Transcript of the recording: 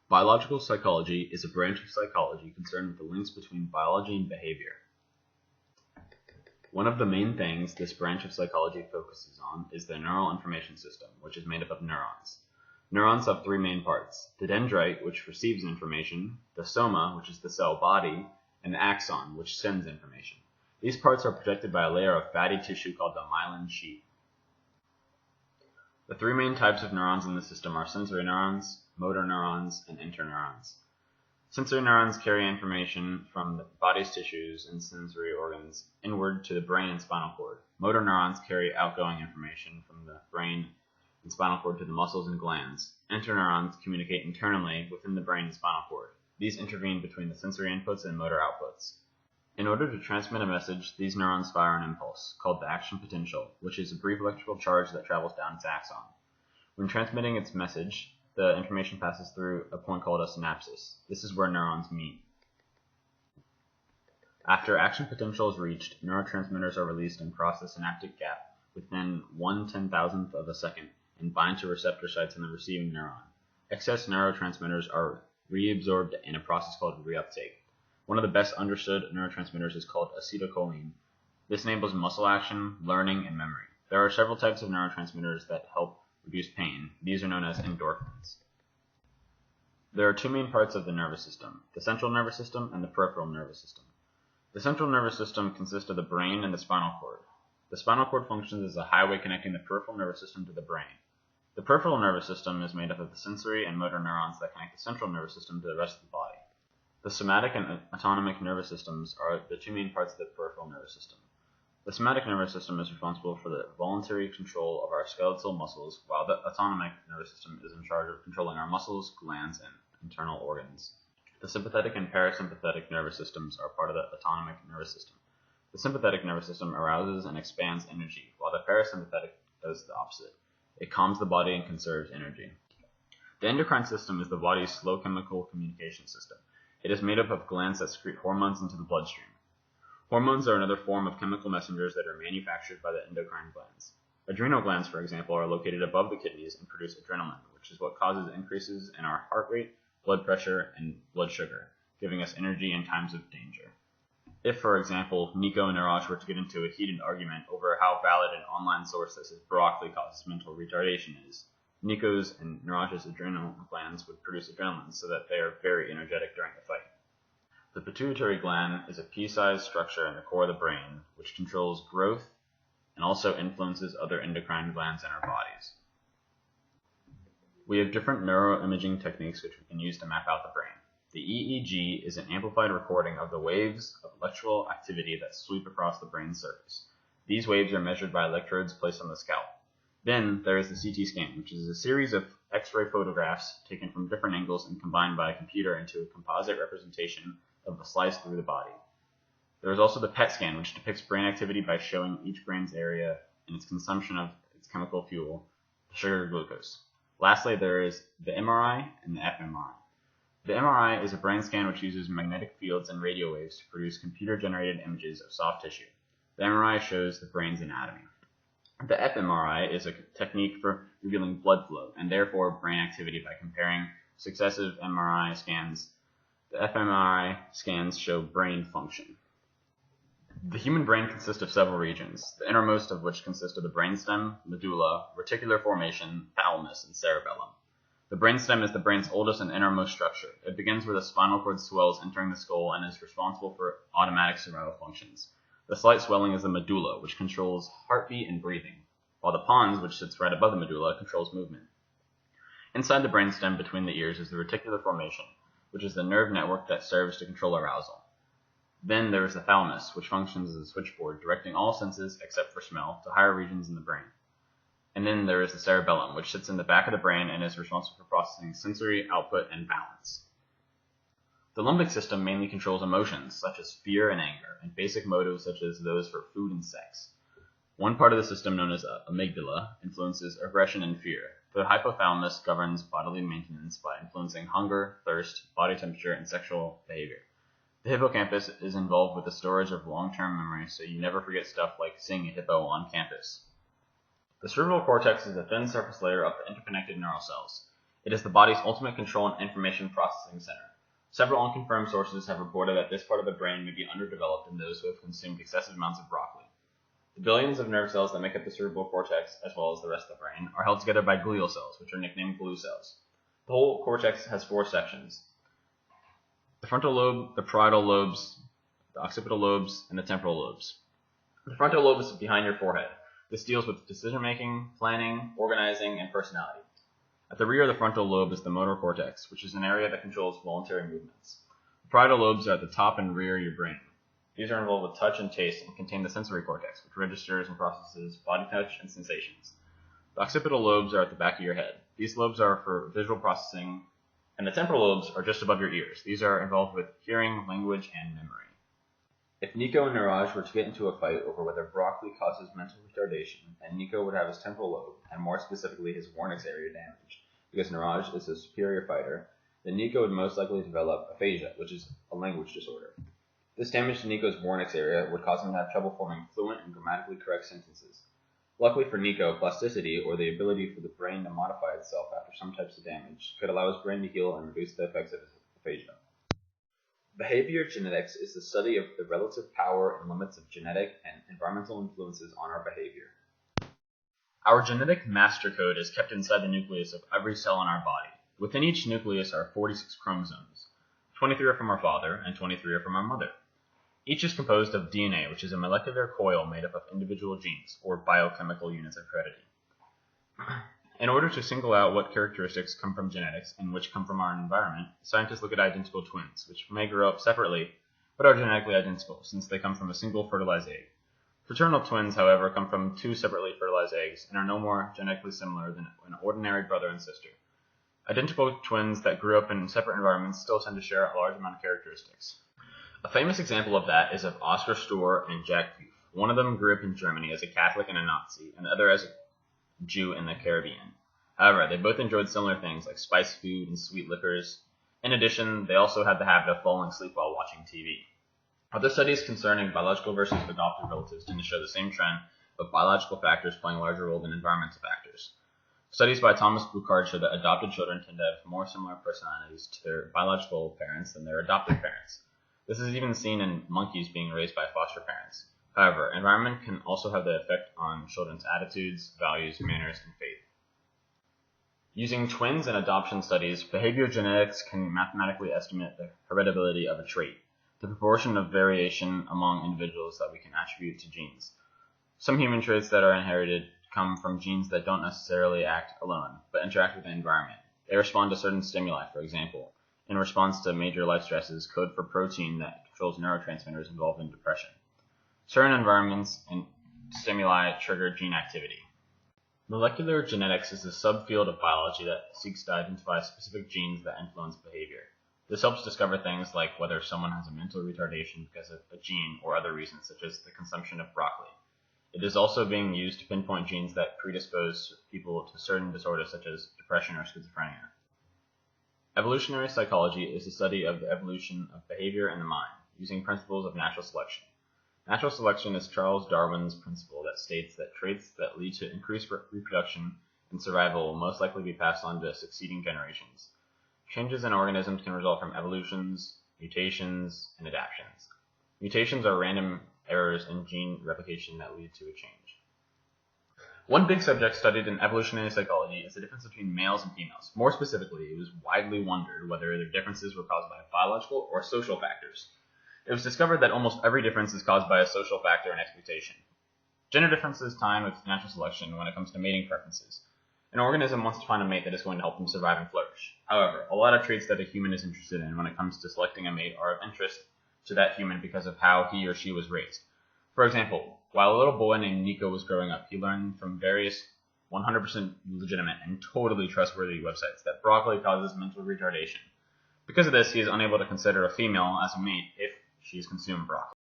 Biological psychology is a branch of psychology concerned with the links between biology and behavior. One of the main things this branch of psychology focuses on is the neural information system, which is made up of neurons. Neurons have three main parts: the dendrite, which receives information, the soma, which is the cell body, and the axon, which sends information. These parts are protected by a layer of fatty tissue called the myelin sheath. The three main types of neurons in the system are sensory neurons, motor neurons, and interneurons. Sensory neurons carry information from the body's tissues and sensory organs inward to the brain and spinal cord. Motor neurons carry outgoing information from the brain and spinal cord to the muscles and glands. Interneurons communicate internally within the brain and spinal cord. These intervene between the sensory inputs and motor outputs. In order to transmit a message, these neurons fire an impulse, called the action potential, which is a brief electrical charge that travels down its axon. When transmitting its message, the information passes through a point called a synapsis. This is where neurons meet. After action potential is reached, neurotransmitters are released and cross the synaptic gap within 1/10,000th of a second and bind to receptor sites in the receiving neuron. Excess neurotransmitters are reabsorbed in a process called reuptake. One of the best understood neurotransmitters is called acetylcholine. This enables muscle action, learning, and memory. There are several types of neurotransmitters that help reduce pain. These are known as endorphins. There are two main parts of the nervous system: the central nervous system and the peripheral nervous system. The central nervous system consists of the brain and the spinal cord. The spinal cord functions as a highway connecting the peripheral nervous system to the brain. The peripheral nervous system is made up of the sensory and motor neurons that connect the central nervous system to the rest of the body. The somatic and autonomic nervous systems are the two main parts of the peripheral nervous system. The somatic nervous system is responsible for the voluntary control of our skeletal muscles, while the autonomic nervous system is in charge of controlling our muscles, glands, and internal organs. The sympathetic and parasympathetic nervous systems are part of the autonomic nervous system. The sympathetic nervous system arouses and expands energy, while the parasympathetic does the opposite. It calms the body and conserves energy. The endocrine system is the body's slow chemical communication system. It is made up of glands that secrete hormones into the bloodstream. Hormones are another form of chemical messengers that are manufactured by the endocrine glands. Adrenal glands, for example, are located above the kidneys and produce adrenaline, which is what causes increases in our heart rate, blood pressure, and blood sugar, giving us energy in times of danger. If, for example, Nico and Niraj were to get into a heated argument over how valid an online source that says broccoli causes mental retardation is, Nico's and Niraj's adrenal glands would produce adrenaline so that they are very energetic during the fight. The pituitary gland is a pea-sized structure in the core of the brain, which controls growth and also influences other endocrine glands in our bodies. We have different neuroimaging techniques which we can use to map out the brain. The EEG is an amplified recording of the waves of electrical activity that sweep across the brain's surface. These waves are measured by electrodes placed on the scalp. Then there is the CT scan, which is a series of X-ray photographs taken from different angles and combined by a computer into a composite representation of the slice through the body. There is also the PET scan, which depicts brain activity by showing each brain's area and its consumption of its chemical fuel, the sugar glucose. Lastly, there is the MRI and the fMRI. The MRI is a brain scan which uses magnetic fields and radio waves to produce computer-generated images of soft tissue. The MRI shows the brain's anatomy. The fMRI is a technique for revealing blood flow and therefore brain activity by comparing successive MRI scans. The fMRI scans show brain function. The human brain consists of several regions, the innermost of which consist of the brainstem, medulla, reticular formation, thalamus, and cerebellum. The brainstem is the brain's oldest and innermost structure. It begins where the spinal cord swells entering the skull and is responsible for automatic survival functions. The slight swelling is the medulla, which controls heartbeat and breathing, while the pons, which sits right above the medulla, controls movement. Inside the brainstem between the ears is the reticular formation, which is the nerve network that serves to control arousal. Then there is the thalamus, which functions as a switchboard, directing all senses, except for smell, to higher regions in the brain. And then there is the cerebellum, which sits in the back of the brain and is responsible for processing sensory output and balance. The limbic system mainly controls emotions, such as fear and anger, and basic motives such as those for food and sex. One part of the system, known as amygdala, influences aggression and fear. The hypothalamus governs bodily maintenance by influencing hunger, thirst, body temperature, and sexual behavior. The hippocampus is involved with the storage of long-term memory, so you never forget stuff like seeing a hippo on campus. The cerebral cortex is a thin surface layer of the interconnected neural cells. It is the body's ultimate control and information processing center. Several unconfirmed sources have reported that this part of the brain may be underdeveloped in those who have consumed excessive amounts of broccoli. The billions of nerve cells that make up the cerebral cortex, as well as the rest of the brain, are held together by glial cells, which are nicknamed glue cells. The whole cortex has 4 sections: the frontal lobe, the parietal lobes, the occipital lobes, and the temporal lobes. The frontal lobe is behind your forehead. This deals with decision-making, planning, organizing, and personality. At the rear of the frontal lobe is the motor cortex, which is an area that controls voluntary movements. The parietal lobes are at the top and rear of your brain. These are involved with touch and taste and contain the sensory cortex, which registers and processes body touch and sensations. The occipital lobes are at the back of your head. These lobes are for visual processing, and the temporal lobes are just above your ears. These are involved with hearing, language, and memory. If Nico and Niraj were to get into a fight over whether broccoli causes mental retardation, and Nico would have his temporal lobe, and more specifically his Wernicke's area damaged, because Niraj is a superior fighter, then Nico would most likely develop aphasia, which is a language disorder. This damage to Nico's Wernicke's area would cause him to have trouble forming fluent and grammatically correct sentences. Luckily for Nico, plasticity, or the ability for the brain to modify itself after some types of damage, could allow his brain to heal and reduce the effects of his aphasia. Behavior genetics is the study of the relative power and limits of genetic and environmental influences on our behavior. Our genetic master code is kept inside the nucleus of every cell in our body. Within each nucleus are 46 chromosomes. 23 are from our father, and 23 are from our mother. Each is composed of DNA, which is a molecular coil made up of individual genes, or biochemical units of heredity. In order to single out what characteristics come from genetics and which come from our environment, scientists look at identical twins, which may grow up separately, but are genetically identical, since they come from a single fertilized egg. Fraternal twins, however, come from 2 separately fertilized eggs, and are no more genetically similar than an ordinary brother and sister. Identical twins that grew up in separate environments still tend to share a large amount of characteristics. A famous example of that is of Oscar Stohr and Jack Pugh. One of them grew up in Germany as a Catholic and a Nazi, and the other as a Jew in the Caribbean. However, they both enjoyed similar things like spiced food and sweet liquors. In addition, they also had the habit of falling asleep while watching TV. Other studies concerning biological versus adoptive relatives tend to show the same trend of biological factors playing a larger role than environmental factors. Studies by Thomas Buchard show that adopted children tend to have more similar personalities to their biological parents than their adoptive parents. This is even seen in monkeys being raised by foster parents. However, environment can also have the effect on children's attitudes, values, manners, and faith. Using twins and adoption studies, behavioral genetics can mathematically estimate the heritability of a trait, the proportion of variation among individuals that we can attribute to genes. Some human traits that are inherited come from genes that don't necessarily act alone, but interact with the environment. They respond to certain stimuli, for example. In response to major life stresses, code for protein that controls neurotransmitters involved in depression. Certain environments and stimuli trigger gene activity. Molecular genetics is a subfield of biology that seeks to identify specific genes that influence behavior. This helps discover things like whether someone has a mental retardation because of a gene or other reasons, such as the consumption of broccoli. It is also being used to pinpoint genes that predispose people to certain disorders such as depression or schizophrenia. Evolutionary psychology is the study of the evolution of behavior in the mind, using principles of natural selection. Natural selection is Charles Darwin's principle that states that traits that lead to increased reproduction and survival will most likely be passed on to succeeding generations. Changes in organisms can result from evolutions, mutations, and adaptations. Mutations are random errors in gene replication that lead to a change. One big subject studied in evolutionary psychology is the difference between males and females. More specifically, it was widely wondered whether their differences were caused by biological or social factors. It was discovered that almost every difference is caused by a social factor and expectation. Gender differences tie in with natural selection when it comes to mating preferences. An organism wants to find a mate that is going to help them survive and flourish. However, a lot of traits that a human is interested in when it comes to selecting a mate are of interest to that human because of how he or she was raised. For example, while a little boy named Nico was growing up, he learned from various 100% legitimate and totally trustworthy websites that broccoli causes mental retardation. Because of this, he is unable to consider a female as a mate if she's consumed broccoli.